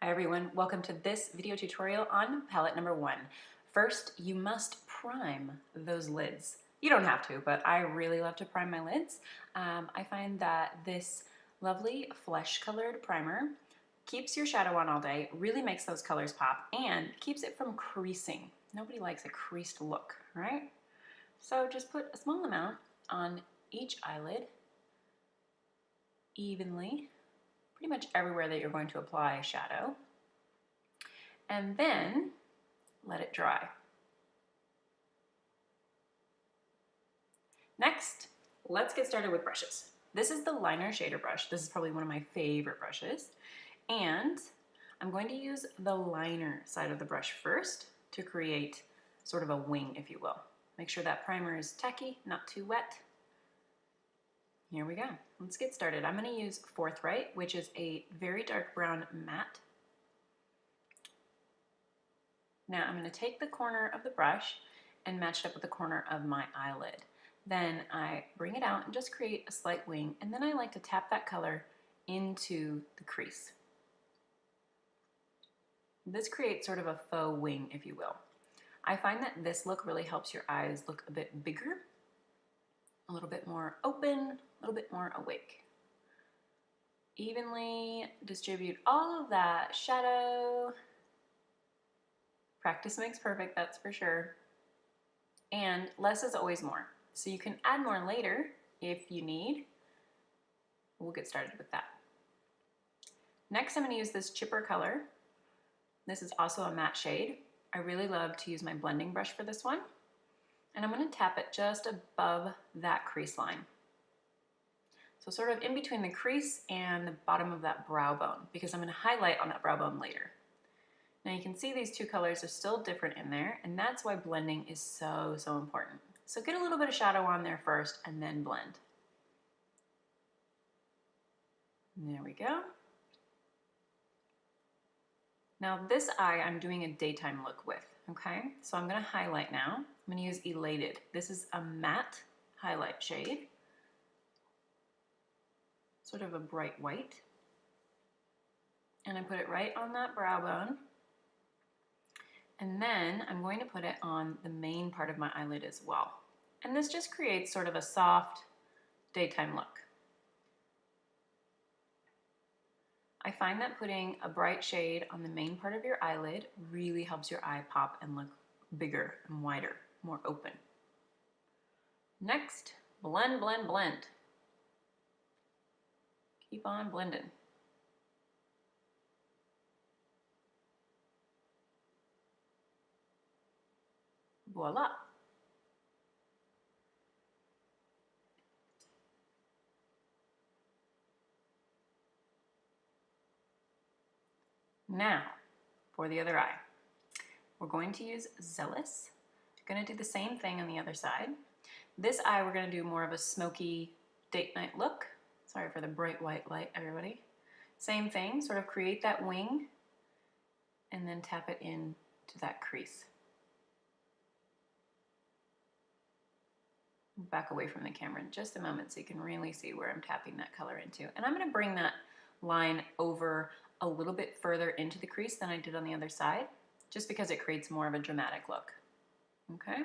Hi everyone, welcome to this video tutorial on palette number 1. First, you must prime those lids. You don't have to, but I really love to prime my lids. I find that this lovely flesh-colored primer keeps your shadow on all day, really makes those colors pop, and keeps it from creasing. Nobody likes a creased look, right? So just put a small amount on each eyelid, evenly, pretty much everywhere that you're going to apply shadow, and then let it dry. Next, let's get started with brushes. This is the liner shader brush. This is probably one of my favorite brushes, and I'm going to use the liner side of the brush first to create sort of a wing, if you will. Make sure that primer is tacky, not too wet. Here we go. Let's get started. I'm going to use Forthright, which is a very dark brown matte. Now I'm going to take the corner of the brush and match it up with the corner of my eyelid. Then I bring it out and just create a slight wing, and then I like to tap that color into the crease. This creates sort of a faux wing, if you will. I find that this look really helps your eyes look a bit bigger, a little bit more open, a little bit more awake. Evenly distribute all of that shadow. Practice makes perfect, that's for sure. And less is always more. So you can add more later if you need. We'll get started with that. Next, I'm going to use this chipper color. This is also a matte shade. I really love to use my blending brush for this one. And I'm going to tap it just above that crease line. So sort of in between the crease and the bottom of that brow bone, because I'm going to highlight on that brow bone later. Now you can see these two colors are still different in there, and that's why blending is so important. So get a little bit of shadow on there first and then blend. There we go. Now this eye I'm doing a daytime look with, okay? So I'm gonna highlight now. I'm gonna use Elated. This is a matte highlight shade. Sort of a bright white. And I put it right on that brow bone. And then I'm going to put it on the main part of my eyelid as well. And this just creates sort of a soft daytime look. I find that putting a bright shade on the main part of your eyelid really helps your eye pop and look bigger and wider, more open. Next, blend, blend, blend. Keep on blending. Voila. Now, for the other eye, we're going to use Zealous. We're going to do the same thing on the other side. This eye, we're going to do more of a smoky date night look. Sorry for the bright white light, everybody. Same thing, sort of create that wing and then tap it into that crease. Back away from the camera in just a moment so you can really see where I'm tapping that color into. And I'm going to bring that line over a little bit further into the crease than I did on the other side, just because it creates more of a dramatic look. Okay?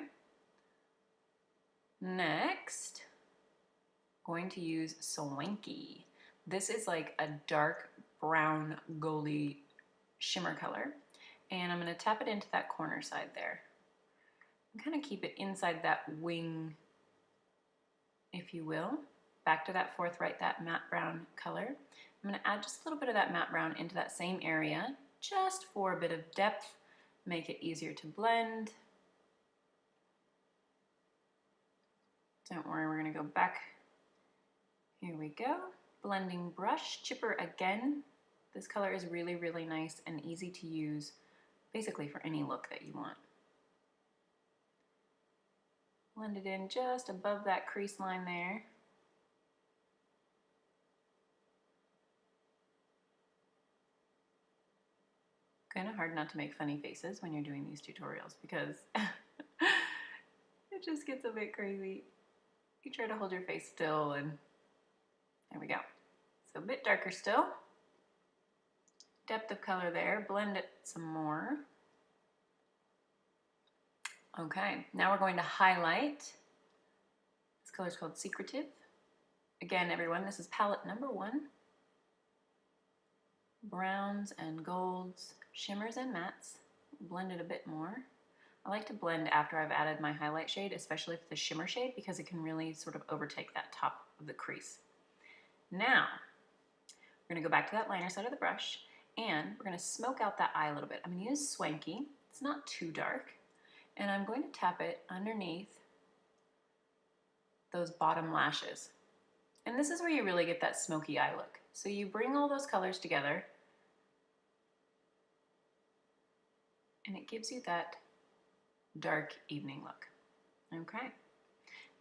Next, going to use Swanky. This is like a dark brown goldy shimmer color, and I'm going to tap it into that corner side there. And kind of keep it inside that wing, if you will. Back to that Forthright, that matte brown color. I'm going to add just a little bit of that matte brown into that same area, just for a bit of depth, make it easier to blend. Don't worry, we're going to go back. Here we go. Blending brush, chipper again. This color is really nice and easy to use, basically for any look that you want. Blend it in just above that crease line there. Kind of hard not to make funny faces when you're doing these tutorials because it just gets a bit crazy. You try to hold your face still and there we go. So a bit darker still. depth of color there, blend it some more. Okay, now we're going to highlight. This color is called Secretive. Again, everyone, this is palette number 1. Browns and golds, shimmers and mattes. Blend it a bit more. I like to blend after I've added my highlight shade, especially if it's the shimmer shade, because it can really sort of overtake that top of the crease. Now, we're gonna go back to that liner side of the brush, and we're gonna smoke out that eye a little bit. I'm gonna use Swanky. It's not too dark. And I'm going to tap it underneath those bottom lashes. And this is where you really get that smoky eye look. So you bring all those colors together, and it gives you that dark evening look. Okay.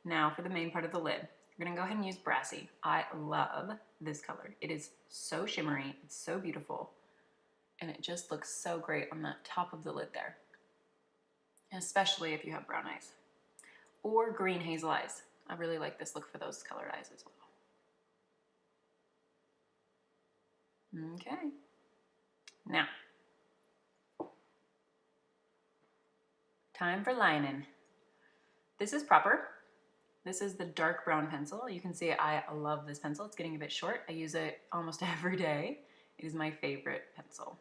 Now for the main part of the lid. We're gonna go ahead and use Brassy. I love this color. It is so shimmery, it's so beautiful, and it just looks so great on the top of the lid there, especially if you have brown eyes or green hazel eyes. I really like this look for those colored eyes as well. Okay. Now, time for lining. This is Proper. This is the dark brown pencil. You can see I love this pencil. It's getting a bit short. I use it almost every day. It is my favorite pencil.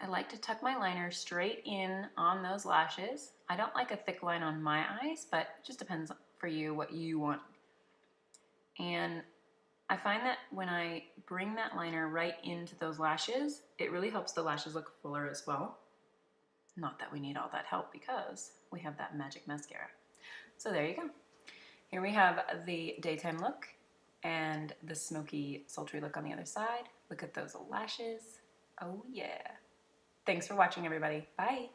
I like to tuck my liner straight in on those lashes. I don't like a thick line on my eyes, but it just depends for you what you want. And I find that when I bring that liner right into those lashes, it really helps the lashes look fuller as well. Not that we need all that help because we have that magic mascara. So there you go. Here we have the daytime look and the smoky, sultry look on the other side. Look at those lashes. Oh yeah. Thanks for watching, everybody. Bye.